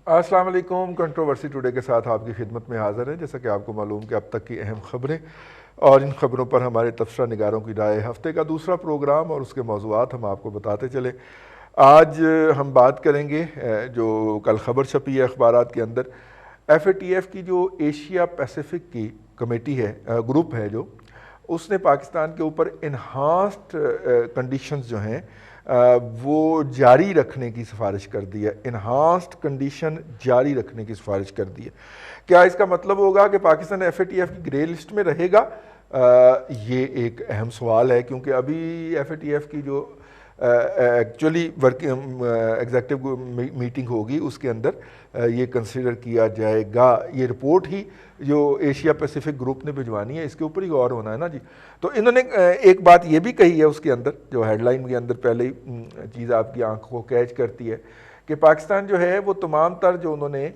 السلام علیکم، controversy today کے ساتھ آپ کی خدمت میں حاضر ہیں۔ جیسا کہ آپ کو معلوم کہ اب تک کی اہم خبریں اور ان خبروں پر ہمارے تبصرہ نگاروں کی رائے، ہفتے کا دوسرا پروگرام اور اس کے موضوعات ہم آپ کو بتاتے چلے۔ آج ہم بات کریں گے جو کل خبر چھپی ہے اخبارات کے اندر، ایف اے ٹی ایف کی جو ایشیا پیسیفک کی کمیٹی ہے، گروپ ہے جو، اس نے پاکستان کے اوپر انہانسڈ کنڈیشنز جو ہیں وہ جاری رکھنے کی سفارش کر دی ہے۔ انہانسڈ کنڈیشن جاری رکھنے کی سفارش کر دی ہے۔ کیا اس کا مطلب ہوگا کہ Pakistan F A T F کی گرے لسٹ میں رہے گا؟ یہ ایک اہم سوال ہے، کیونکہ ابھی ایف اے ٹی ایف کی جو ایکچولی ایگزیکٹو میٹنگ ہوگی اس کے اندر یہ کنسیڈر کیا جائے گا۔ یہ رپورٹ ہی جو ایشیا پیسیفک گروپ نے بھجوانی ہے، اس کے اوپر ہی غور ہونا ہے نا جی۔ تو انہوں نے ایک بات یہ بھی کہی ہے اس کے اندر، جو ہیڈ لائن کے اندر پہلے ہی چیز آپ کی آنکھ کو کیچ کرتی ہے، کہ پاکستان جو ہے وہ تمام تر جو انہوں نے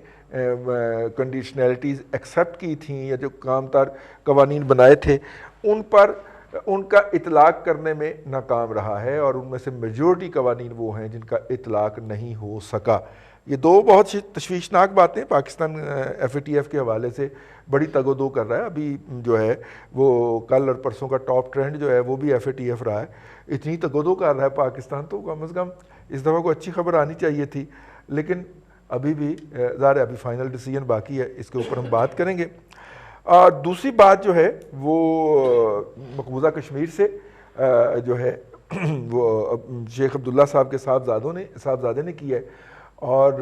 کنڈیشنلٹیز ایکسیپٹ کی تھیں یا جو تمام تر قوانین بنائے تھے ان پر ان کا اطلاق کرنے میں ناکام رہا ہے، اور ان میں سے میجورٹی قوانین وہ ہیں جن کا اطلاق نہیں ہو سکا۔ یہ دو بہت تشویشناک باتیں Pakistan F A T F کے حوالے سے بڑی تگ و دو کر رہا ہے۔ ابھی جو ہے وہ کل اور پرسوں کا ٹاپ ٹرینڈ جو ہے وہ بھی ایف اے ٹی ایف رہا ہے۔ اتنی تگ و دو کر رہا ہے پاکستان، تو کم از کم اس دفعہ کو اچھی خبر آنی چاہیے تھی، لیکن ابھی بھی ظاہر ہے ابھی فائنل ڈیسیجن باقی ہے، اس کے اوپر ہم بات کریں گے۔ اور دوسری بات جو ہے وہ مقبوضہ کشمیر سے جو ہے وہ شیخ عبداللہ صاحب کے صاحبزادے نے کی ہے، اور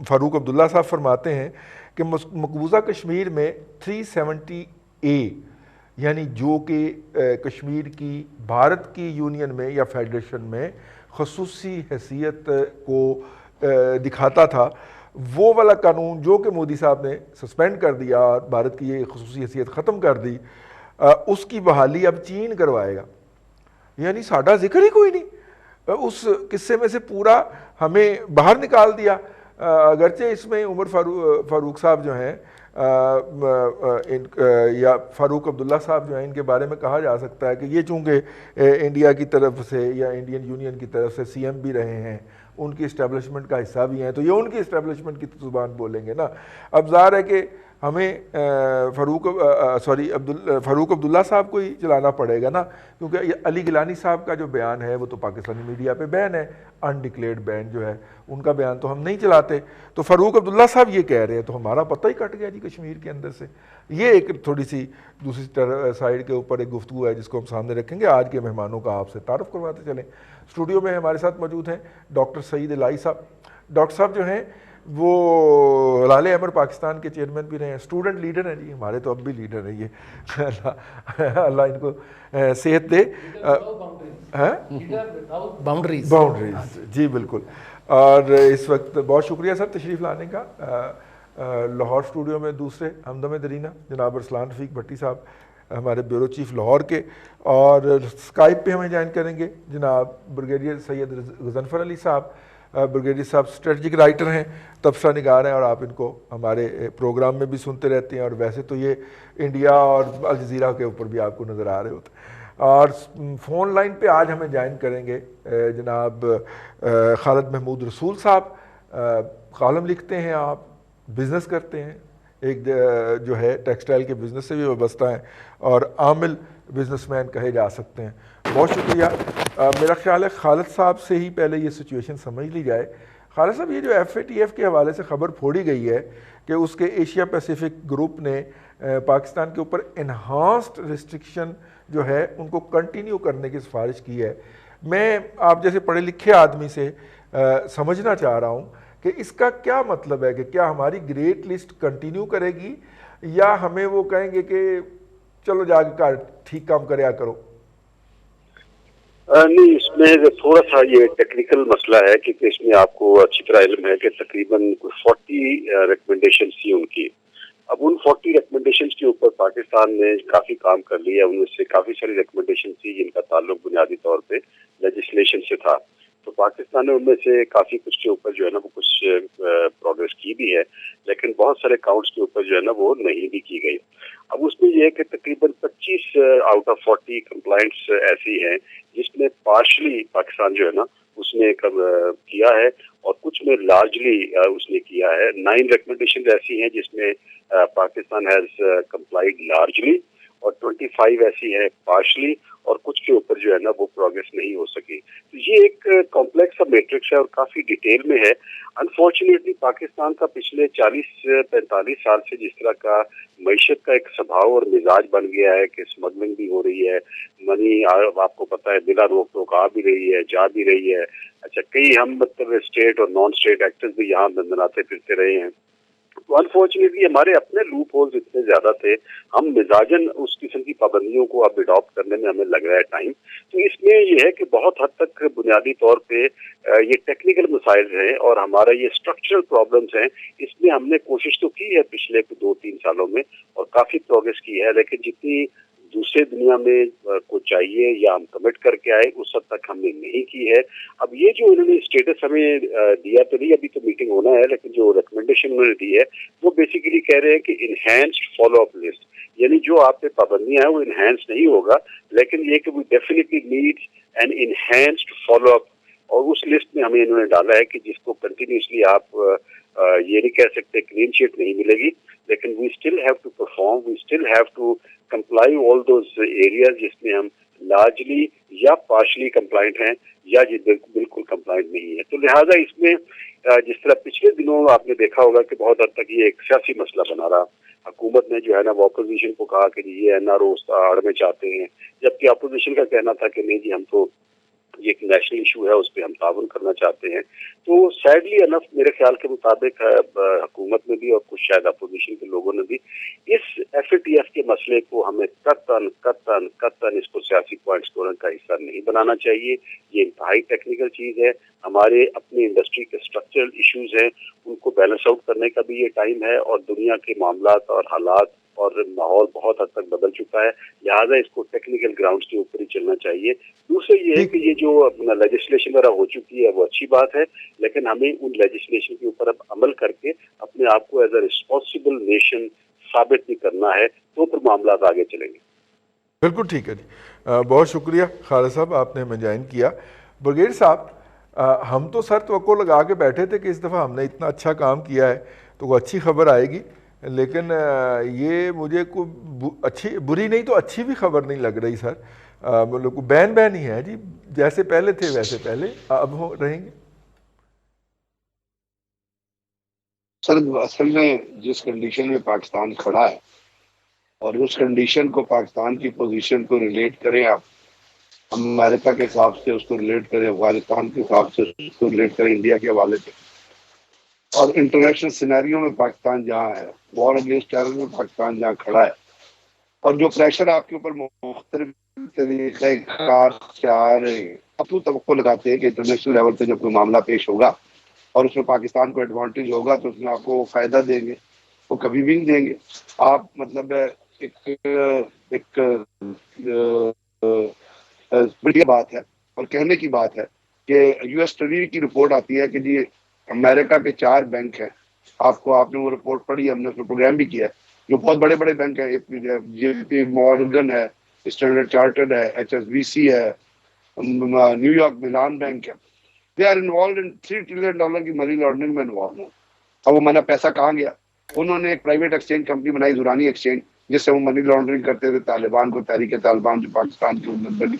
فاروق عبداللہ صاحب فرماتے ہیں کہ مقبوضہ کشمیر میں 370A، یعنی جو کہ کشمیر کی بھارت کی یونین میں یا فیڈریشن میں خصوصی حیثیت کو دکھاتا تھا، وہ والا قانون جو کہ مودی صاحب نے سسپینڈ کر دیا اور بھارت کی یہ خصوصی حیثیت ختم کر دی، اس کی بحالی اب چین کروائے گا۔ یعنی ساڈا ذکر ہی کوئی نہیں، اس قصے میں سے پورا ہمیں باہر نکال دیا۔ اگرچہ اس میں عمر فاروق صاحب جو ہیں یا فاروق عبداللہ صاحب جو ہیں، ان کے بارے میں کہا جا سکتا ہے کہ یہ چونکہ انڈیا کی طرف سے یا انڈین یونین کی طرف سے سی ایم بھی رہے ہیں، ان کی اسٹیبلشمنٹ کا حصہ بھی ہیں، تو یہ ان کی اسٹیبلشمنٹ کی زبان بولیں گے نا۔ اب ظاہر ہے کہ ہمیں فاروق عبداللہ صاحب کو ہی چلانا پڑے گا نا، کیونکہ علی گیلانی صاحب کا جو بیان ہے وہ تو پاکستانی میڈیا پہ بین ہے، انڈکلیئرڈ بین جو ہے، ان کا بیان تو ہم نہیں چلاتے۔ تو فاروق عبداللہ صاحب یہ کہہ رہے ہیں تو ہمارا پتہ ہی کٹ گیا جی کشمیر کے اندر سے۔ یہ ایک تھوڑی سی دوسری سائڈ کے اوپر ایک گفتگو ہے جس کو ہم سامنے رکھیں گے۔ آج کے مہمانوں کا آپ سے تعارف کرواتے چلیں۔ اسٹوڈیو میں ہمارے ساتھ موجود ہیں ڈاکٹر سعید الہی صاحب۔ ڈاکٹر صاحب جو ہیں وہ ہلال احمر پاکستان کے چیئرمین بھی رہے ہیں، اسٹوڈنٹ لیڈر ہیں جی، ہمارے تو اب بھی لیڈر ہیں یہ، اللہ ان کو صحت دے۔ باؤنڈریز جی بالکل۔ اور اس وقت بہت شکریہ سر تشریف لانے کا۔ لاہور اسٹوڈیو میں دوسرے ہمدم درینا جناب ارسلان رفیق بھٹی صاحب، ہمارے بیورو چیف لاہور کے، اور اسکائپ پہ ہمیں جوائن کریں گے جناب بریگیڈیئر سید غضنفر علی صاحب۔ بریگیڈیئر صاحب اسٹریٹجک رائٹر ہیں، تبصرہ نگار ہیں، اور آپ ان کو ہمارے پروگرام میں بھی سنتے رہتے ہیں، اور ویسے تو یہ انڈیا اور الجزیرہ کے اوپر بھی آپ کو نظر آ رہے ہوتے ہیں۔ اور فون لائن پہ آج ہمیں جوائن کریں گے جناب خالد محمود رسول صاحب۔ کالم لکھتے ہیں آپ، بزنس کرتے ہیں، ایک جو ہے ٹیکسٹائل کے بزنس سے بھی وابستہ ہیں، اور عامل بزنس مین کہے جا سکتے ہیں۔ بہت شکریہ۔ میرا خیال ہے خالد صاحب سے ہی پہلے یہ سچویشن سمجھ لی جائے۔ خالد صاحب، یہ جو ایف اے ٹی ایف کے حوالے سے خبر پھوڑی گئی ہے کہ اس کے ایشیا پیسیفک گروپ نے پاکستان کے اوپر انہانسڈ ریسٹرکشن جو ہے ان کو کنٹینیو کرنے کی سفارش کی ہے، میں آپ جیسے پڑھے لکھے آدمی سے سمجھنا چاہ رہا ہوں کہ اس کا کیا مطلب ہے، کہ کیا ہماری گریٹ لسٹ کنٹینیو کرے گی، یا ہمیں وہ کہیں گے کہ چلو جا کے ٹھیک کام کریا کرو؟ نہیں، اس میں تھوڑا سا یہ ٹیکنیکل مسئلہ ہے، کیونکہ اس میں آپ کو اچھی طرح علم ہے کہ تقریباً 40 ریکمنڈیشنز تھی ان کی۔ اب ان 40 ریکمنڈیشنز کے اوپر پاکستان نے کافی کام کر لیا۔ ان میں سے کافی ساری ریکمنڈیشن تھی جن کا تعلق بنیادی طور پہ لیجسلیشن سے تھا، تو پاکستان نے ان میں سے کافی کچھ کے اوپر جو ہے نا وہ کچھ پروگریس کی بھی ہے، لیکن بہت سارے کاؤنٹس کے اوپر جو ہے نا وہ نہیں بھی کی گئی۔ اب اس میں یہ ہے کہ تقریباً 25 آؤٹ آف 40 کمپلائنٹس ایسی ہیں جس میں پارشلی پاکستان جو ہے نا اس اس نے کیا ہے اور کچھ میں لارجلی اس نے کیا ہے. 9 ریکمنڈیشن ایسی ہیں جس میں پاکستان ہیز کمپلائڈ لارجلی اور 25 ایسی ہے پارشلی اور کچھ کے اوپر جو ہے نا وہ پروگریس نہیں ہو سکی. تو یہ ایک کمپلیکس میٹرکس ہے اور کافی ڈیٹیل میں ہے. انفارچونیٹلی پاکستان کا پچھلے 40-45 سال سے جس طرح کا معیشت کا ایک سبھاؤ اور مزاج بن گیا ہے کہ اسمگلنگ بھی ہو رہی ہے, منی آپ کو پتہ ہے بلا روک ٹوک آ بھی رہی ہے جا بھی رہی ہے. اچھا کئی ہم مطلب اسٹیٹ اور نان اسٹیٹ ایکٹرز بھی یہاں بناتے پھرتے رہے ہیں. تو انفارچونیٹلی ہمارے اپنے لوپ ہولز اتنے زیادہ تھے, ہم مزاجن اس قسم کی پابندیوں کو اب اڈاپٹ کرنے میں ہمیں لگ رہا ہے ٹائم. تو اس میں یہ ہے کہ بہت حد تک بنیادی طور پہ یہ ٹیکنیکل مسائل ہیں اور ہمارا یہ اسٹرکچرل پرابلمس ہیں. اس میں ہم نے کوشش تو کی ہے پچھلے 2-3 سالوں میں اور کافی پروگریس کی ہے, لیکن جتنی دوسرے دنیا میں کو چاہیے یا ہم کمٹ کر کے آئے اس حد تک ہم نے نہیں کی ہے. اب یہ جو انہوں نے اسٹیٹس ہمیں دیا تو نہیں, ابھی تو میٹنگ ہونا ہے, لیکن جو ریکمنڈیشن انہوں نے دی ہے وہ بیسیکلی کہہ رہے ہیں کہ انہینسڈ فالو اپ لسٹ, یعنی جو آپ پہ پابندیاں ہیں وہ انہینس نہیں ہوگا, لیکن یہ کہ we definitely need an enhanced follow up. اور اس لسٹ میں ہمیں انہوں نے ڈالا ہے کہ جس کو کنٹینیوسلی آپ یہ نہیں کہہ سکتے کلین شیٹ نہیں ملے گی, لیکن we still have to perform, we still have to comply all those areas جس میں ہم لارجلی یا پارشلی کمپلائنٹ ہیں یا بالکل کمپلائنٹ نہیں ہے. تو لہٰذا اس میں جس طرح پچھلے دنوں آپ نے دیکھا ہوگا کہ بہت حد تک یہ ایک سیاسی مسئلہ بنا رہا. حکومت نے جو ہے نا وہ اپوزیشن کو کہا کہ یہ این آر اوز آڑ میں چاہتے ہیں, جبکہ اپوزیشن کا کہنا تھا کہ نہیں جی ہم تو یہ ایک نیشنل ایشو ہے اس پہ ہم تعاون کرنا چاہتے ہیں. تو سیڈلی انف میرے خیال کے مطابق حکومت میں بھی اور کچھ شاید اپوزیشن کے لوگوں نے بھی اس ایف اے ٹی ایف کے مسئلے کو ہمیں قطعاً اس کو سیاسی پوائنٹ اسکورنگ کا حصہ نہیں بنانا چاہیے. یہ انتہائی ٹیکنیکل چیز ہے, ہمارے اپنے انڈسٹری کے اسٹرکچرل ایشوز ہیں ان کو بیلنس آؤٹ کرنے کا بھی یہ ٹائم ہے, اور دنیا کے معاملات اور حالات اور ماحول بہت حد تک بدل چکا ہے, لہٰذا اس کو ٹیکنیکل گراؤنڈز کے اوپر ہی چلنا چاہیے. دوسرے یہ ہے کہ یہ جو لیجسلیشن وغیرہ ہو چکی ہے وہ اچھی بات ہے, لیکن ہمیں ان لیجسلیشن کے اوپر اب عمل کر کے اپنے آپ کو ایز اے رسپانسبل نیشن ثابت بھی کرنا ہے, تو پھر معاملات آگے چلیں گے. بالکل ٹھیک ہے جی, بہت شکریہ خالد صاحب آپ نے ہمیں جوائن کیا. برگیڈ صاحب, ہم تو سر توقع لگا کے بیٹھے تھے کہ اس دفعہ ہم نے اتنا اچھا کام کیا ہے تو وہ اچھی خبر آئے گی, لیکن یہ مجھے کوئی اچھی بری نہیں تو اچھی بھی خبر نہیں لگ رہی سر. مطلب بین ہی ہے جی, جیسے پہلے تھے ویسے پہلے اب رہیں گے. سر اصل میں جس کنڈیشن میں پاکستان کھڑا ہے اور اس کنڈیشن کو پاکستان کی پوزیشن کو ریلیٹ کریں آپ, امریکہ کے حساب سے اس کو ریلیٹ کریں, افغانستان کے حساب سے اس کو ریلیٹ کریں انڈیا کے حوالے سے, اور انٹرنیشنل سینیریو میں پاکستان جہاں ہے, وار اگینسٹ ٹیرر میں پاکستان جہاں کھڑا ہے, اور جو پریشر آپ کے اوپر مختلف طریقے کار سے آ رہے ہیں, اب تو توقع لگاتے ہیں کہ انٹرنیشنل لیول پہ جب کوئی معاملہ پیش ہوگا اور اس میں پاکستان کو ایڈوانٹیج ہوگا تو اس میں آپ کو فائدہ دیں گے, وہ کبھی بھی نہیں دیں گے. آپ مطلب ایک بڑی بات ہے اور کہنے کی بات ہے کہ یو ایس ٹریجری کی رپورٹ آتی ہے کہ جی امریکہ کے 4 بینک ہیں, آپ نے وہ رپورٹ پڑھی, ہم نے اس پہ پروگرام بھی کیا ہے, جو بہت بڑے بڑے بینک ہیں, جے پی مورگن ہے, اسٹینڈرڈ چارٹرڈ ہے, ایچ ایس بی سی ہے, نیو یارک ملان بینک ہے, they are involved in $3 trillion کی منی لانڈرنگ میں انوالو ہیں. اب وہ منع پیسہ کہاں گیا؟ انہوں نے ایک پرائیویٹ ایکسچینج کمپنی بنائی, دورانی ایکسچینج, جس سے وہ منی لانڈرنگ کرتے تھے طالبان کو, تحریک طالبان جو پاکستان کی حکومت بنی.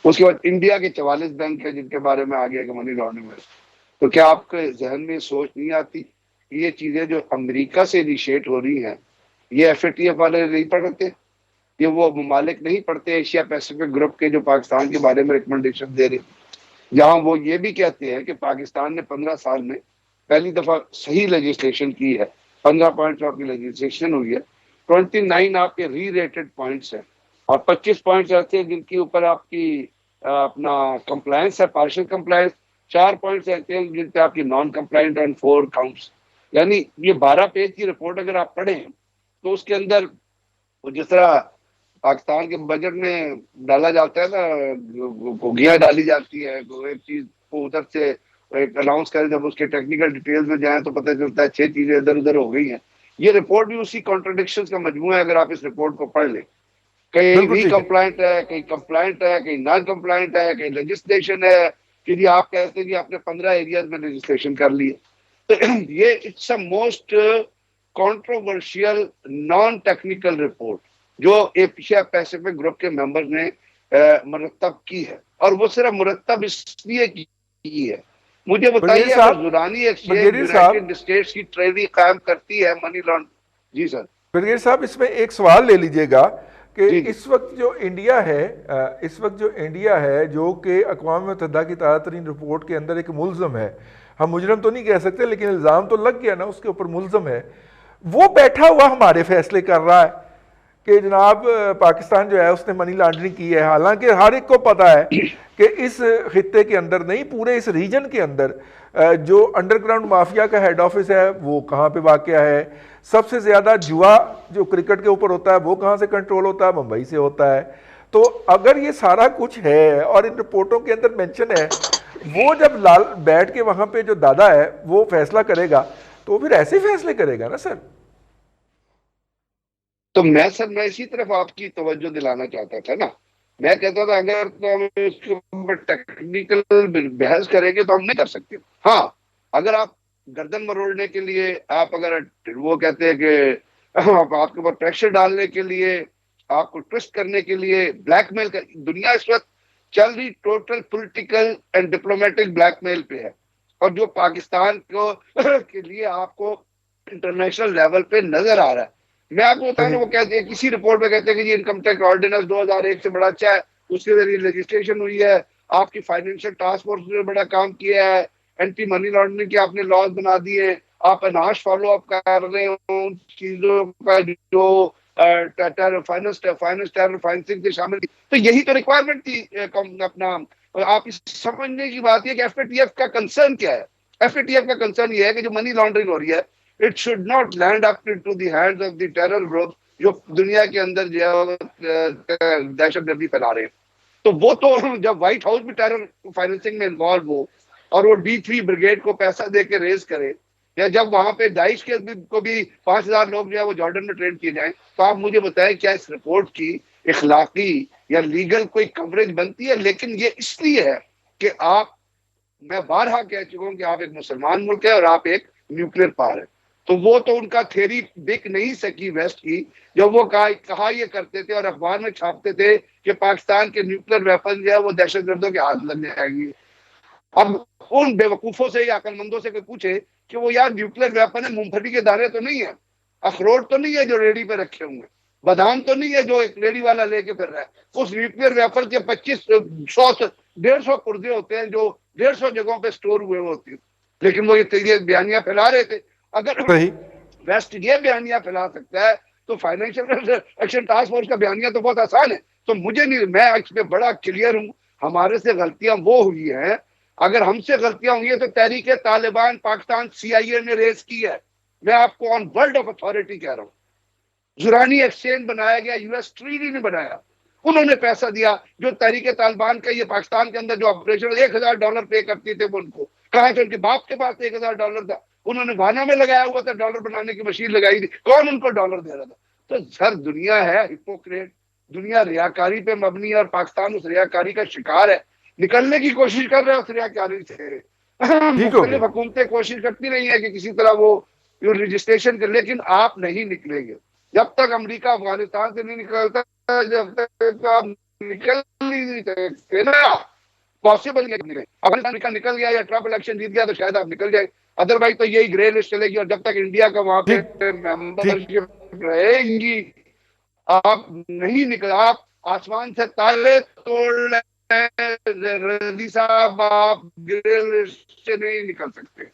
اس کے بعد انڈیا کے 44 بینک ہے جن کے بارے میں آ گیا کہ منی لانڈرنگ میں. تو کیا آپ کے ذہن میں سوچ نہیں آتی کہ یہ چیزیں جو امریکہ سے انیشیٹ ہو رہی ہیں یہ ایف اے ٹی ایف والے نہیں پڑھتے, یہ وہ ممالک نہیں پڑھتے ایشیا پیسیفک گروپ کے جو پاکستان کے بارے میں ریکمنڈیشن دے رہے, جہاں وہ یہ بھی کہتے ہیں کہ پاکستان نے 15 سال میں پہلی دفعہ صحیح لیجسلیشن کی ہے, 15 پوائنٹس آپ کی لیجسلیشن ہوئی ہے, 29 آپ کے ری ریٹڈ پوائنٹس ہیں, اور 25 پوائنٹس ایسے ہیں جن کے اوپر آپ کی اپنا کمپلائنس ہے, پارشل کمپلائنس, 4 پوائنٹس ایسے ہیں جن پہ آپ کی نان کمپلائنٹ اینڈ 4 کاؤنٹس. یعنی یہ 12 پیج کی رپورٹ اگر آپ پڑھیں تو اس کے اندر جس طرح پاکستان کے بجٹ میں ڈالا جاتا ہے نا, گوگیاں ڈالی جاتی ہے, ایک چیز کو ادھر سے ایک اناؤنس کریں, جب اس کے ٹیکنیکل ڈیٹیلز میں جائیں تو پتہ چلتا ہے 6 چیزیں ادھر ادھر ہو گئی ہیں. یہ رپورٹ بھی اسی کانٹرڈکشنز کا مجموعہ ہے اگر آپ اس رپورٹ کو پڑھ لیں. کہیں بالکل وی ٹھیک ہے. کمپلائنٹ ہے, کہیں کمپلائنٹ ہے, کہیں نان کمپلائنٹ ہے, کہیں لیجسلیشن ہے, کہ جی آپ کہتے ہیں کہ آپ نے 15 ایریاز میں لیجسلیشن کر لی ہے. تو یہ it's a most controversial non technical report جو ایشیا پیسیفک گروپ کے ممبر نے مرتب کی ہے, اور وہ صرف مرتب اس لیے کی ہے. مجھے بتائیے اگر زورانی ایکسچینج یونائٹڈ اسٹیٹس کی ٹریجری قائم کرتی ہے منی لانڈر. جی سر. برگیڈیئر صاحب اس میں ایک سوال لے لیجئے گا کہ جی اس وقت جو انڈیا ہے جو کہ اقوام متحدہ کی تازہ ترین رپورٹ کے اندر ایک ملزم ہے, ہم مجرم تو نہیں کہہ سکتے لیکن الزام تو لگ گیا نا, اس کے اوپر ملزم ہے, وہ بیٹھا ہوا ہمارے فیصلے کر رہا ہے کہ جناب پاکستان جو ہے اس نے منی لانڈرنگ کی ہے, حالانکہ ہر ایک کو پتا ہے کہ اس خطے کے اندر نہیں پورے اس ریجن کے اندر جو انڈر گراؤنڈ مافیا کا ہیڈ آفس ہے وہ کہاں پہ واقع ہے, سب سے زیادہ جوا جو کرکٹ کے اوپر ہوتا ہے وہ کہاں سے کنٹرول ہوتا ہے, ممبئی سے ہوتا ہے. تو اگر یہ سارا کچھ ہے اور ان رپورٹوں کے اندر مینشن ہے, وہ جب لال بیٹھ کے وہاں پہ جو دادا ہے وہ فیصلہ کرے گا تو پھر ایسے فیصلے کرے گا نا سر. تو میں اسی طرف آپ کی توجہ دلانا چاہتا تھا نا. میں کہتا تھا اگر تو ہم اس کے اوپر ٹیکنیکل بحث کریں گے تو ہم نہیں کر سکتے. ہاں اگر آپ گردن مروڑنے کے لیے, آپ اگر وہ کہتے ہیں کہ آپ کے اوپر پریشر ڈالنے کے لیے, آپ کو ٹوسٹ کرنے کے لیے, بلیک میل کر, دنیا اس وقت چل رہی total political and diplomatic blackmail پہ ہے, اور جو پاکستان کو کے لیے آپ کو انٹرنیشنل لیول پہ نظر آ رہا ہے. میں آپ کو بتاؤں, وہ کہتے ہیں کسی رپورٹ میں کہتے ہیں کہ یہ انکم ٹیکس آرڈیننس 2001 سے بڑا اچھا ہے, اس کے ذریعے لیجسلیشن ہوئی ہے, آپ کی فائنینشیل ٹاسک فورس نے بڑا کام کیا ہے, اینٹی منی لانڈرنگ کے آپ نے لاز بنا دیے, آپ اناش فالو اپ کر رہے ہوں ان چیزوں کا جو فائنانس ٹیرر فائننسنگ سے شامل تھی. تو یہی تو ریکوائرمنٹ تھی اپنا. آپ اس سمجھنے کی بات یہ کہ ایف اے ٹی ایف کا کنسرن کیا ہے. ایف اے ٹی ایف کا کنسرن یہ ہے کہ جو منی لانڈرنگ ہو رہی ہے it should not land up into the hands of the terror groups جو دنیا کے اندر دہشت گردی پھیلا رہے ہیں. تو وہ تو جب وائٹ ہاؤس بھی ٹیرر فائننسنگ میں انوالو ہو اور وہ D3 بریگیڈ کو پیسہ دے کے ریز کرے, یا جب وہاں پہ داعش کے کو بھی 5,000 لوگ جو ہے وہ جارڈن میں ٹرین کیے جائیں, تو آپ مجھے بتائیں کیا اس رپورٹ کی اخلاقی یا لیگل کوئی کوریج بنتی ہے؟ لیکن یہ اس لیے ہے کہ آپ, میں بارہا کہہ چکا ہوں کہ آپ ایک مسلمان ملک ہے اور آپ ایک نیوکلیر پاور ہے. تو وہ تو ان کا تھیری بک نہیں سکی ویسٹ کی, جب وہ کہا یہ کرتے تھے اور اخبار میں چھاپتے تھے کہ پاکستان کے نیوکلیر ویپن جو ہے وہ دہشت گردوں کے ہاتھ لگ جائے گی. اب ان بے وقوفوں سے یا عقل مندوں سے کوئی پوچھے کہ وہ یار نیوکلیر ویپن ہے, مونگ پھلی کے دانے تو نہیں ہے, اخروٹ تو نہیں ہے جو ریڈی پہ رکھے ہوں گے, بادام تو نہیں ہے جو ایک ریڈی والا لے کے پھر رہا ہے. اس نیوکلیر ویپن کے 150 پرزے ہوتے ہیں جو 150 جگہوں پہ سٹور ہوئے ہوتے ہیں. لیکن وہ یہ بیانیاں پھیلا رہے تھے. اگر ویسٹ یہ بیانیاں پھیلا سکتا ہے تو فائنینشیل ایکشن ٹاسک فورس کا بیانیہ تو بہت آسان ہے. تو مجھے نہیں, میں اس پہ بڑا کلیئر ہوں, ہمارے سے غلطیاں وہ ہوئی ہیں. اگر ہم سے غلطیاں ہوئی ہیں تو تحریک طالبان پاکستان CIA نے ریز کی ہے. میں آپ کو آن ورلڈ آف اتھارٹی کہہ رہا ہوں. زورانی ایکسچینج بنایا گیا, US ٹریڈی نے بنایا, انہوں نے پیسہ دیا. جو تحریک طالبان کا یہ پاکستان کے اندر جو آپریشن $1,000 پے کرتی تھے وہ ان کو کہاں تھے, ان کے باپ کے پاس $1,000 تھا, انہوں نے گانا میں لگایا ہوا تھا, ڈالر بنانے کی مشین لگائی تھی, کون ان کو ڈالر دے رہا تھا. تو سر دنیا ہے ہپوکریٹ, دنیا ریاکاری پہ مبنی ہے اور پاکستان اس ریاکاری کا شکار ہے. نکلنے کی کوشش کر رہے ہیں اس ریاکاری سے. مختلف حکومتیں کوشش کرتی رہی ہیں کہ کسی طرح وہ رجسٹریشن کر, لیکن آپ نہیں نکلیں گے جب تک امریکہ افغانستان سے نہیں نکلتا, جب تک آپ نکل نہیں سکتے نا. پاسبل نہیں. افغانستان نکل گیا یا ٹرمپ الیکشن جیت گیا تو شاید آپ نکل جائے, ادر وائز تو یہی گرے لسٹ چلے گی. اور جب تک انڈیا کا وہاں پہ ممبرشپ رہے گی آپ نہیں نکل, آپ آسمان سے تالے توڑ لیں رضی صاحب, آپ گرے لسٹ سے نہیں نکل سکتے.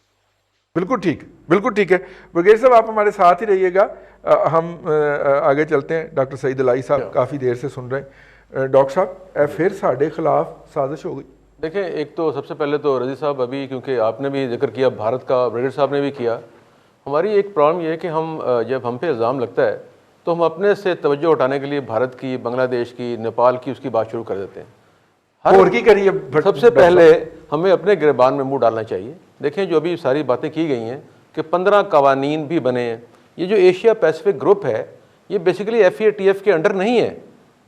بالکل ٹھیک, بالکل ٹھیک ہے. برگیڈیئر صاحب آپ ہمارے ساتھ ہی رہیے گا, ہم آگے چلتے ہیں. ڈاکٹر سعید الہی صاحب کافی دیر سے سن رہے ہیں. ڈاکٹر صاحب پھر ساڑھے خلاف سازش ہو گئی. دیکھیں, ایک تو سب سے پہلے تو رضی صاحب ابھی کیونکہ آپ نے بھی ذکر کیا بھارت کا, برگیڈیئر صاحب نے بھی کیا, ہماری ایک پرابلم یہ ہے کہ ہم جب ہم پہ الزام لگتا ہے تو ہم اپنے سے توجہ اٹھانے کے لیے بھارت کی, بنگلہ دیش کی, نیپال کی, اس کی بات شروع کر دیتے ہیں. اور کی کریے, سب سے پہلے ہمیں اپنے گریبان میں منہ ڈالنا چاہیے. دیکھیں جو ابھی ساری باتیں کی گئی ہیں کہ 15 قوانین بھی بنے ہیں. یہ جو ایشیا پیسیفک گروپ ہے یہ بیسیکلی FATF کے انڈر نہیں ہے,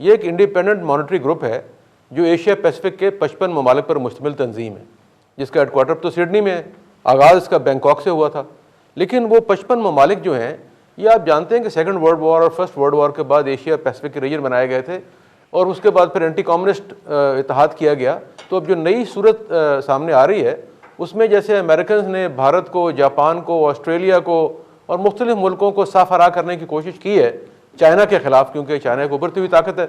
یہ ایک انڈیپینڈنٹ مانیٹری گروپ ہے جو ایشیا پیسیفک کے 55 ممالک پر مشتمل تنظیم ہے. جس کا ہیڈ کوارٹر تو سڈنی میں ہے، آغاز اس کا بینکاک سے ہوا تھا. لیکن وہ 55 ممالک جو ہیں یہ آپ جانتے ہیں کہ سیکنڈ ورلڈ وار اور فرسٹ ورلڈ وار کے بعد ایشیا پیسفک کے ریجن بنائے گئے تھے اور اس کے بعد پھر اینٹی کمیونسٹ اتحاد کیا گیا. تو اب جو نئی صورت سامنے آ رہی ہے اس میں جیسے امریکنز نے بھارت کو، جاپان کو، آسٹریلیا کو اور مختلف ملکوں کو سربراہ کرنے کی کوشش کی ہے چائنا کے خلاف، کیونکہ چائنا ایک ابھرتی ہوئی طاقت ہے.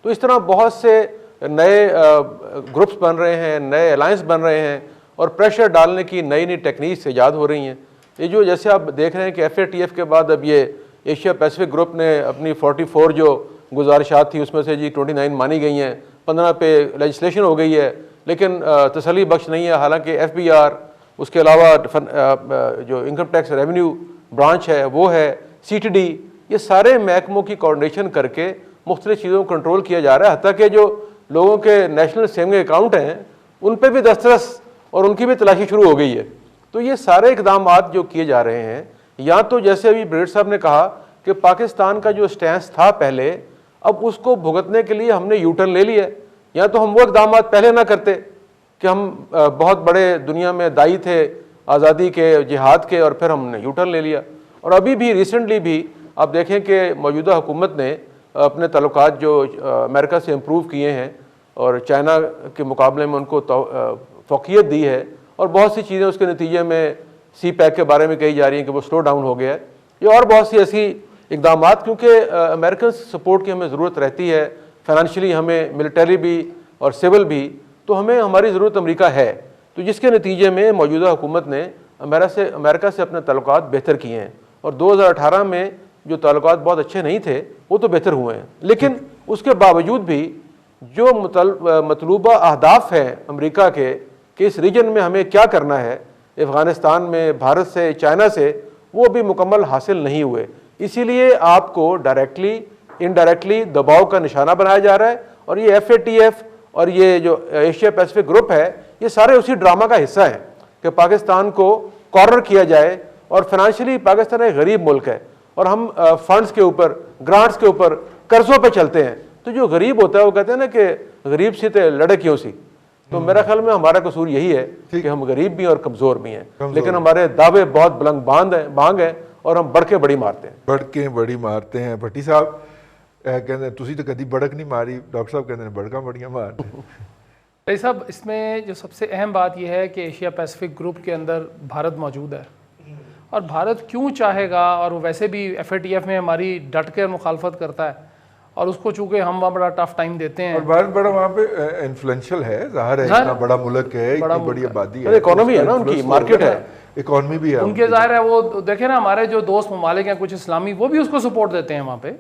تو اس طرح بہت سے نئے گروپس بن رہے ہیں، نئے الائنس بن رہے ہیں اور پریشر ڈالنے کی نئی نئی ٹیکنیکس ایجاد ہو رہی ہیں. یہ جو جیسے آپ دیکھ رہے ہیں کہ FATF کے بعد اب یہ ایشیا پیسفک گروپ نے اپنی 44 جو گزارشات تھیں اس میں سے 29 مانی گئی ہیں، 15 پہ لیجسلیشن ہو گئی ہے، لیکن تسلی بخش نہیں ہے. حالانکہ FBR، اس کے علاوہ جو انکم ٹیکس ریونیو برانچ ہے وہ ہے، CTD، یہ سارے محکموں کی کوارڈینیشن کر کے مختلف چیزوں کو کنٹرول کیا جا رہا ہے. حتیٰ کہ جو لوگوں کے نیشنل سیونگ اکاؤنٹ ہیں ان پہ بھی دسترس اور ان کی بھی تلاشی شروع ہو گئی ہے. تو یہ سارے اقدامات جو کیے جا رہے ہیں، یا تو جیسے ابھی بریڈ صاحب نے کہا کہ پاکستان کا جو سٹینس تھا پہلے، اب اس کو بھگتنے کے لیے ہم نے یو ٹرن لے لیا. یا تو ہم وہ اقدامات پہلے نہ کرتے کہ ہم بہت بڑے دنیا میں دائی تھے آزادی کے، جہاد کے، اور پھر ہم نے یو ٹرن لے لیا. اور ابھی بھی ریسنٹلی بھی آپ دیکھیں کہ موجودہ حکومت نے اپنے تعلقات جو امریکہ سے امپروو کیے ہیں اور چائنا کے مقابلے میں ان کو فوقیت دی ہے، اور بہت سی چیزیں اس کے نتیجے میں CPEC کے بارے میں کہی جا رہی ہیں کہ وہ سلو ڈاؤن ہو گیا ہے. یہ اور بہت سی ایسی اقدامات، کیونکہ امریکن سپورٹ کی ہمیں ضرورت رہتی ہے، فائنینشلی ہمیں، ملٹری بھی اور سول بھی، تو ہمیں ہماری ضرورت امریکہ ہے. تو جس کے نتیجے میں موجودہ حکومت نے امریکہ سے اپنے تعلقات بہتر کیے ہیں، اور 2018 میں جو تعلقات بہت اچھے نہیں تھے وہ تو بہتر ہوئے ہیں. لیکن اس کے باوجود بھی جو مطلوبہ اہداف ہیں امریکہ کے کہ اس ریجن میں ہمیں کیا کرنا ہے، افغانستان میں، بھارت سے، چائنا سے، وہ بھی مکمل حاصل نہیں ہوئے. اسی لیے آپ کو ڈائریکٹلی انڈائریکٹلی دباؤ کا نشانہ بنایا جا رہا ہے. اور یہ FATF اور یہ جو ایشیا پیسفک گروپ ہے، یہ سارے اسی ڈرامہ کا حصہ ہیں کہ پاکستان کو کارنر کیا جائے. اور فائنینشلی پاکستان ایک غریب ملک ہے اور ہم فنڈز کے اوپر، گرانٹس کے اوپر، قرضوں پہ چلتے ہیں. تو جو غریب ہوتا ہے وہ کہتے ہیں نا کہ غریب سی تے لڑے کیوں سی. تو میرا خیال میں ہمارا قصور یہی ہے کہ ہم غریب بھی اور کمزور بھی ہیں، لیکن ہمارے دعوے بہت بلند بانگ ہیں اور ہم بڑھ کے بڑی مارتے ہیں. بڑھ کے بڑی مارتے ہیں. بھٹی صاحب کہتے ہیں تسی تو کدی بڑک نہیں ماری، ڈاکٹر صاحب کہتے ہیں بڑکاں بڑیاں مارتے ہیں. بھائی صاحب، اس میں جو سب سے اہم بات یہ ہے کہ ایشیا پیسفک گروپ کے اندر بھارت موجود ہے، اور بھارت کیوں چاہے گا، اور وہ ویسے بھی FATF میں ہماری ڈٹ کے مخالفت کرتا ہے، اور اس کو چونکہ ہم وہاں بڑا ٹف ٹائم دیتے ہیں. اور بھارت بڑا وہاں پہ انفلوئنشل ہے، ظاہر ہے، اتنا بڑا ملک ہے، اتنی بڑی آبادی ہے، اکانومی ہے نا، ان کی مارکیٹ ہے، اکانومی بھی ہے ان کے. ظاہر ہے وہ دیکھیں نا، ہمارے جو دوست ممالک ہیں کچھ اسلامی، وہ بھی اس کو سپورٹ دیتے ہیں وہاں پہ.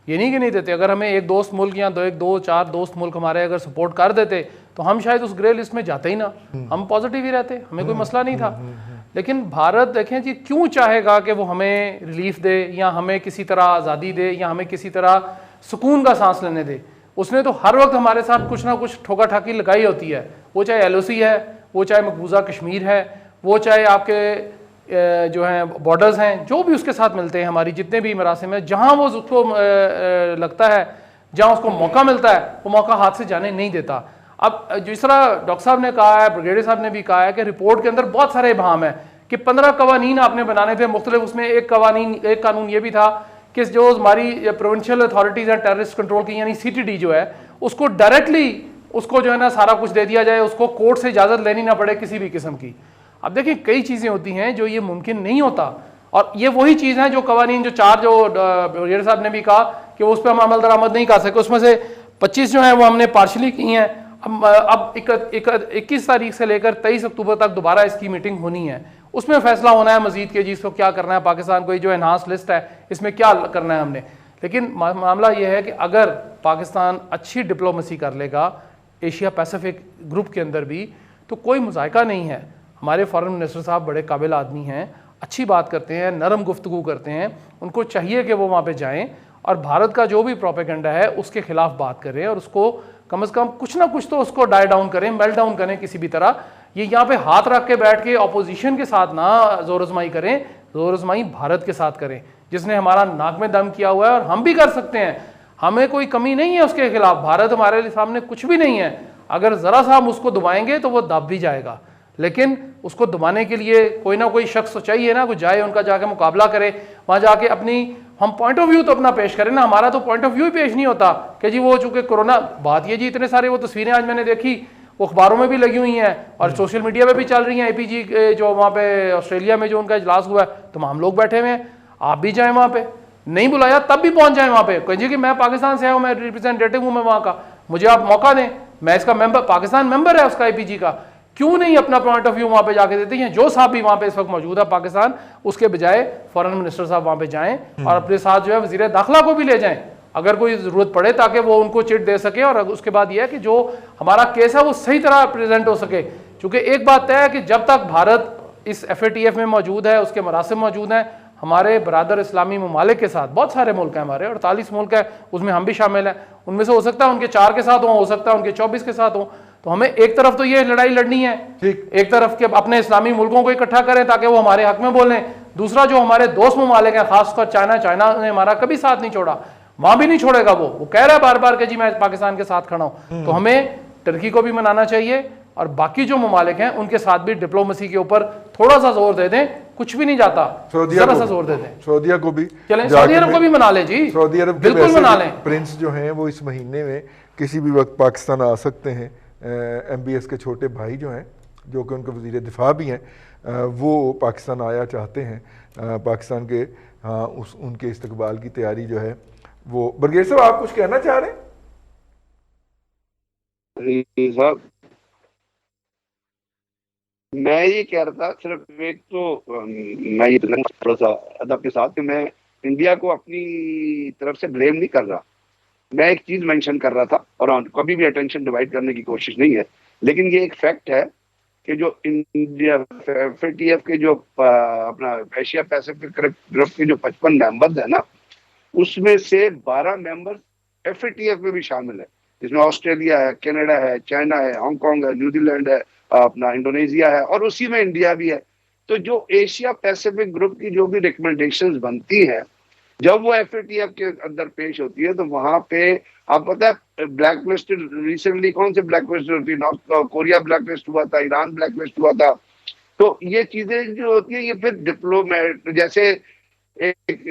یہ نہیں کہ نہیں دیتے. اگر ہمیں ایک دوست ملک یا دو چار دوست ملک ہمارے اگر سپورٹ کر دیتے تو ہم شاید اس گرے لسٹ میں جاتے ہی نہ، ہم پازیٹیو ہی رہتے، ہمیں کوئی مسئلہ نہیں تھا. لیکن بھارت دیکھیں جی کیوں چاہے گا کہ وہ ہمیں ریلیف دے، یا ہمیں کسی طرح آزادی دے، یا ہمیں کسی طرح سکون کا سانس لینے دے. اس نے تو ہر وقت ہمارے ساتھ کچھ نہ کچھ ٹھوکا ٹھاکی لگائی ہوتی ہے، وہ چاہے LOC ہے، وہ چاہے مقبوضہ کشمیر ہے، وہ چاہے آپ کے جو ہیں بارڈرز ہیں، جو بھی اس کے ساتھ ملتے ہیں، ہماری جتنے بھی مراسم ہیں، جہاں وہ اس کو لگتا ہے، جہاں اس کو موقع ملتا ہے، وہ موقع ہاتھ سے جانے نہیں دیتا. اب جس طرح ڈاکٹر صاحب نے کہا ہے، بریگیڈیئر صاحب نے بھی کہا ہے کہ رپورٹ کے اندر بہت سارے ابہام ہیں کہ 15 قوانین آپ نے بنانے تھے مختلف. اس میں ایک قانون یہ بھی تھا کہ جو ہماری پروونشل اتھارٹیز ہیں ٹیررسٹ کنٹرول کی، یعنی CTD جو ہے، اس کو ڈائریکٹلی اس کو جو ہے نا سارا کچھ دے دیا جائے، اس کو کورٹ سے اجازت لینی نہ پڑے کسی بھی قسم کی. اب دیکھیں کئی چیزیں ہوتی ہیں جو یہ ممکن نہیں ہوتا، اور یہ وہی چیز ہیں جو قوانین جو 4 جو بریگیڈیئر صاحب نے بھی کہا کہ اس پہ ہم عمل درآمد نہیں کر سکے، اس میں سے 25 جو ہیں وہ ہم نے پارشلی کی ہیں. اب 21 تاریخ سے لے کر 23 اکتوبر تک دوبارہ اس کی میٹنگ ہونی ہے. اس میں فیصلہ ہونا ہے مزید کہ جی اس کو کیا کرنا ہے، پاکستان کو جو انہانس لسٹ ہے اس میں کیا کرنا ہے ہم نے. لیکن معاملہ یہ ہے کہ اگر پاکستان اچھی ڈپلومیسی کر لے گا ایشیا پیسفک گروپ کے اندر بھی تو کوئی مذائقہ نہیں ہے. ہمارے فارن منسٹر صاحب بڑے قابل آدمی ہیں، اچھی بات کرتے ہیں، نرم گفتگو کرتے ہیں. ان کو چاہیے کہ وہ وہاں پہ جائیں اور بھارت کا جو بھی پروپیگنڈا ہے اس کے خلاف بات کریں، اور اس کو کم از کم کچھ نہ کچھ تو اس کو ڈائی ڈاؤن کریں، میل ڈاؤن کریں کسی بھی طرح. یہ یہاں پہ ہاتھ رکھ کے بیٹھ کے اپوزیشن کے ساتھ نہ زور آزمائی کریں، زور آزمائی بھارت کے ساتھ کریں جس نے ہمارا ناک میں دم کیا ہوا ہے. اور ہم بھی کر سکتے ہیں، ہمیں کوئی کمی نہیں ہے اس کے خلاف. بھارت ہمارے سامنے کچھ بھی نہیں ہے، اگر ذرا سا ہم اس کو دبائیں گے تو وہ دب بھی جائے گا. لیکن اس کو دبانے کے لیے کوئی نہ کوئی شخص تو چاہیے نا, کوئی جائے ان کا جا کے مقابلہ کرے, وہاں جا کے اپنی ہم پوائنٹ آف ویو تو اپنا پیش کریں نا. ہمارا تو پوائنٹ آف ویو ہی پیش نہیں ہوتا کہ جی وہ چونکہ کورونا, بات یہ جی اتنے سارے وہ تصویریں آج میں نے دیکھی وہ اخباروں میں بھی لگی ہوئی ہیں اور سوشل میڈیا پہ بھی چل رہی ہیں. اے پی جی جو وہاں پہ آسٹریلیا میں جو ان کا اجلاس ہوا ہے, تمام لوگ بیٹھے ہوئے ہیں, آپ بھی جائیں وہاں پہ, نہیں بلایا تب بھی پہنچ جائیں وہاں پہ, کہیں جی کہ میں پاکستان سے آیا ہوں, میں ریپرزینٹیٹو ہوں میں وہاں کا, مجھے آپ موقع دیں, میں اس کا ممبر, پاکستان ممبر ہے اس کا اے پی جی کا, کیوں نہیں اپنا پوائنٹ آف ویو وہاں پہ جا کے دیتے ہیں. جو صاحب بھی وہاں پہ اس وقت موجود ہے پاکستان, اس کے بجائے فارن منسٹر صاحب وہاں پہ جائیں اور اپنے ساتھ جو ہے وزیر داخلہ کو بھی لے جائیں اگر کوئی ضرورت پڑے, تاکہ وہ ان کو چٹ دے سکے. اور اس کے بعد یہ ہے کہ جو ہمارا کیس ہے وہ صحیح طرح پریزنٹ ہو سکے. چونکہ ایک بات طے ہے کہ جب تک بھارت اس ایف اے ٹی ایف میں موجود ہے, اس کے مراسم موجود ہیں, ہمارے برادر اسلامی ممالک کے ساتھ, بہت سارے ملک ہیں ہمارے, 48 ملک ہیں, اس میں ہم بھی شامل ہیں, ان میں سے ہو سکتا ہے ان کے 4 کے ساتھ ہوں, ہو سکتا ہے ان کے 24 کے ساتھ ہوں. تو ہمیں ایک طرف تو یہ لڑائی لڑنی ہے, ایک طرف کہ اپنے اسلامی ملکوں کو اکٹھا کریں تاکہ وہ ہمارے حق میں بولیں. دوسرا جو ہمارے دوست ممالک ہیں, خاص کر چائنا نے ہمارا کبھی ساتھ نہیں چھوڑا, وہاں بھی نہیں چھوڑے گا. وہ کہہ رہا ہے بار بار کہ جی میں پاکستان کے ساتھ کھڑا ہوں. تو ہمیں ترکی کو بھی منانا چاہیے اور باقی جو ممالک ہیں ان کے ساتھ بھی ڈپلومیسی کے اوپر تھوڑا سا زور دے دیں, کچھ بھی نہیں جاتا, ذرا سا زور دے دیں. سعودیہ کو بھی, چلیں سعودی عرب کو بھی منا لیں جی, سعودی عرب کے بالکل منا لیں. پرنس جو ہیں وہ اس مہینے میں کسی بھی وقت پاکستان آ سکتے ہیں. ایم بی ایس کے چھوٹے بھائی جو ہیں, جو کہ ان کے وزیر دفاع بھی ہیں, وہ پاکستان آیا چاہتے ہیں. پاکستان کے ان کے استقبال کی تیاری جو ہے وہ. برگیر صاحب آپ کچھ کہنا چاہ رہے ہیں؟ صاحب میں یہ کہہ رہا تھا صرف ایک تو میں یہ تھوڑا سا ادب کے ساتھ کہ میں انڈیا کو اپنی طرف سے بلیم نہیں کر رہا. میں ایک چیز مینشن کر رہا تھا, اور کبھی بھی اٹینشن ڈیوائڈ کرنے کی کوشش نہیں ہے, لیکن یہ ایک فیکٹ ہے کہ جو India F A T F کے جو اپنا ایشیا پیسفک گروپ کے جو 55 ممبرز ہیں نا, اس میں سے 12 ممبر ایف اے ٹی ایف میں بھی شامل ہے. اس میں آسٹریلیا ہے, کینیڈا ہے, چائنا ہے, ہانگ کانگ ہے, نیوزی لینڈ ہے, اپنا انڈونیزیا ہے, اور اسی میں انڈیا بھی ہے. تو جو ایشیا پیسفک گروپ کی جو بھی ریکمنڈیشنز بنتی ہیں, جب وہ ایف اے ٹی ایف کے اندر پیش ہوتی ہے تو وہاں پہ آپ پتہ ہے بلیک لسٹ ریسنٹلی کون سے بلیک لسٹ ہوتی ہے, نارتھ کوریا بلیک لسٹ ہوا تھا, ایران بلیک لسٹ ہوا تھا. تو یہ چیزیں جو ہوتی ہیں یہ پھر ڈپلومیٹ, جیسے ایک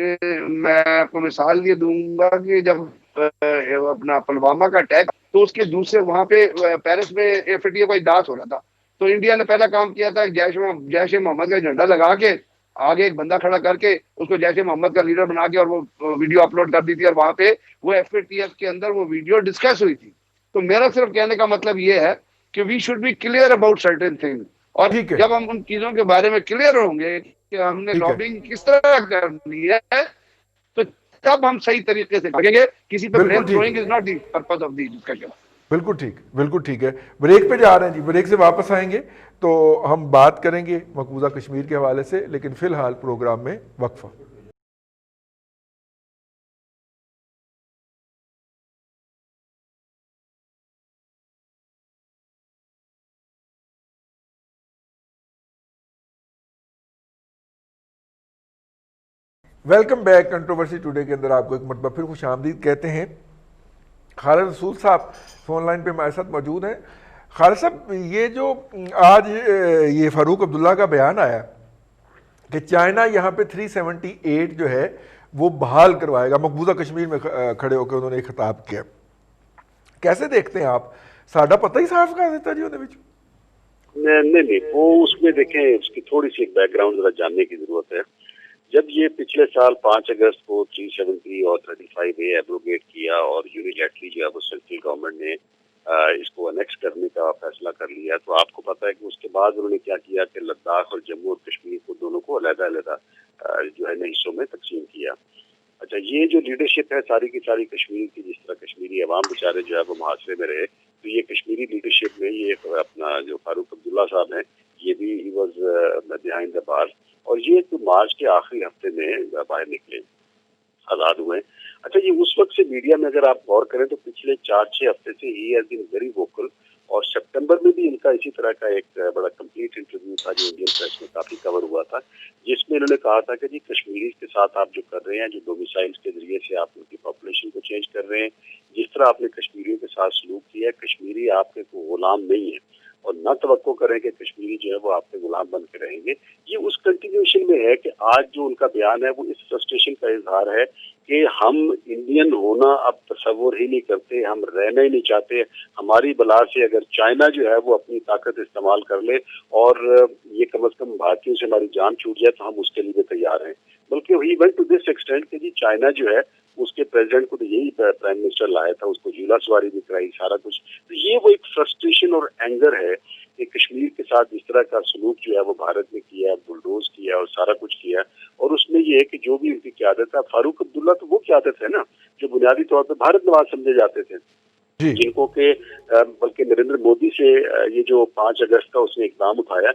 میں آپ کو مثال یہ دوں گا کہ جب اپنا پلوامہ کا اٹیک, تو اس کے دوسرے وہاں پہ پیرس میں ایف اے ٹی ایف کا اجلاس ہو رہا تھا, تو انڈیا نے پہلا کام کیا تھا جیش محمد کا جھنڈا لگا کے آگے ایک بندہ کھڑا کر کے اس کو جیش محمد کا لیڈر بنا کے اور وہ ویڈیو اپلوڈ کر دی تھی, اور وہاں پہ وہ ایف اے ٹی ایف کے اندر وہ ویڈیو ڈسکس ہوئی تھی. تو میرا صرف کہنے کا مطلب یہ ہے کہ we should be clear about certain thing, اور جب ہم ان چیزوں کے بارے میں کلیئر ہوں گے کہ ہم نے لابنگ کس طرح کرنی ہے, تو تب ہم صحیح طریقے سے کریں گے. کسی پہ blame throwing is not the purpose of the discussion. بالکل ٹھیک ہے. بریک پہ جا رہے ہیں جی, بریک سے واپس آئیں گے تو ہم بات کریں گے مقبوضہ کشمیر کے حوالے سے, لیکن فی الحال پروگرام میں وقفہ. Welcome back. کنٹروورسی ٹوڈے کے اندر آپ کو ایک مرتبہ پھر خوش آمدید کہتے ہیں. خالد رسول صاحب فون لائن پہ ہمارے ساتھ موجود ہیں. خالد صاحب, یہ جو آج یہ فاروق عبداللہ کا بیان آیا کہ چائنا یہاں پہ 378 جو ہے وہ بحال کروائے گا, مقبوضہ کشمیر میں کھڑے ہو کے انہوں نے ایک خطاب کیا, کیسے دیکھتے ہیں آپ؟ ساڈا پتہ ہی صاف کر دیتا جی انہوں نے. نہیں, وہ اس میں دیکھیں اس کی تھوڑی سی ایک بیک گراؤنڈ ذرا جاننے کی ضرورت ہے. جب یہ پچھلے سال 5 اگست کو 370 اور 35A ایبروگیٹ کیا اور یونیلیٹرلی جو ہے وہ سینٹرل گورنمنٹ نے اس کو انیکس کرنے کا فیصلہ کر لیا, تو آپ کو پتہ ہے کہ اس کے بعد انہوں نے کیا کیا کہ لداخ اور جموں اور کشمیر کو دونوں کو علیحدہ علیحدہ جو ہے حصوں میں تقسیم کیا. اچھا, یہ جو لیڈرشپ ہے ساری کی ساری کشمیر کی, جس طرح کشمیری عوام بیچارے جو ہے وہ محاصرے میں رہے, تو یہ کشمیری لیڈرشپ میں یہ اپنا جو فاروق عبداللہ صاحب ہیں یہ بھی ہی واز بیہائنڈ دا بار, اور یہ تو مارچ کے آخری ہفتے میں باہر نکلے, آزاد ہوئے. اچھا, یہ اس وقت سے میڈیا میں اگر آپ غور کریں تو پچھلے 4-6 ہفتے سے he has been very vocal, اور سپٹمبر میں بھی ان کا اسی طرح کا ایک بڑا کمپلیٹ انٹرویو تھا جو انڈین پریس میں کافی کور ہوا تھا, جس میں انہوں نے کہا تھا کہ جی کشمیری کے ساتھ آپ جو کر رہے ہیں, جو ڈومیسائلز کے ذریعے سے آپ ان کی پاپولیشن کو چینج کر رہے ہیں, جس طرح آپ نے کشمیریوں کے ساتھ سلوک کیا ہے, کشمیری آپ کے کوئی غلام نہیں ہے, اور نہ توقع کریں کہ کشمیری جو ہے وہ آپ کے غلام بن کے رہیں گے. یہ اس کنٹینیوشن میں ہے کہ آج جو ان کا بیان ہے وہ اس فرسٹریشن کا اظہار ہے کہ ہم انڈین ہونا اب تصور ہی نہیں کرتے, ہم رہنا ہی نہیں چاہتے. ہماری بلا سے اگر چائنا جو ہے وہ اپنی طاقت استعمال کر لے اور یہ کم از کم بھارتیوں سے ہماری جان چھوٹ جائے تو ہم اس کے لیے تیار ہیں. بلکہ he went to this extent کہ جی چائنا جو ہے اس کے پریزیڈنٹ کو تو یہی پرائم منسٹر لایا تھا, اس کو جھولا سواری بھی کرائی, سارا کچھ. تو یہ وہ ایک فرسٹریشن اور اینگر ہے کہ کشمیر کے ساتھ جس طرح کا سلوک جو ہے وہ بھارت نے کیا ہے, بلڈوز کیا اور سارا کچھ کیا. اور اس میں یہ ہے کہ جو بھی ان کی قیادت ہے, فاروق عبداللہ تو وہ قیادت ہے نا جو بنیادی طور پہ بھارت نواز سمجھے جاتے تھے, جن کو کہ بلکہ نریندر مودی سے یہ جو 5 اگست کا اس نے اقدام اٹھایا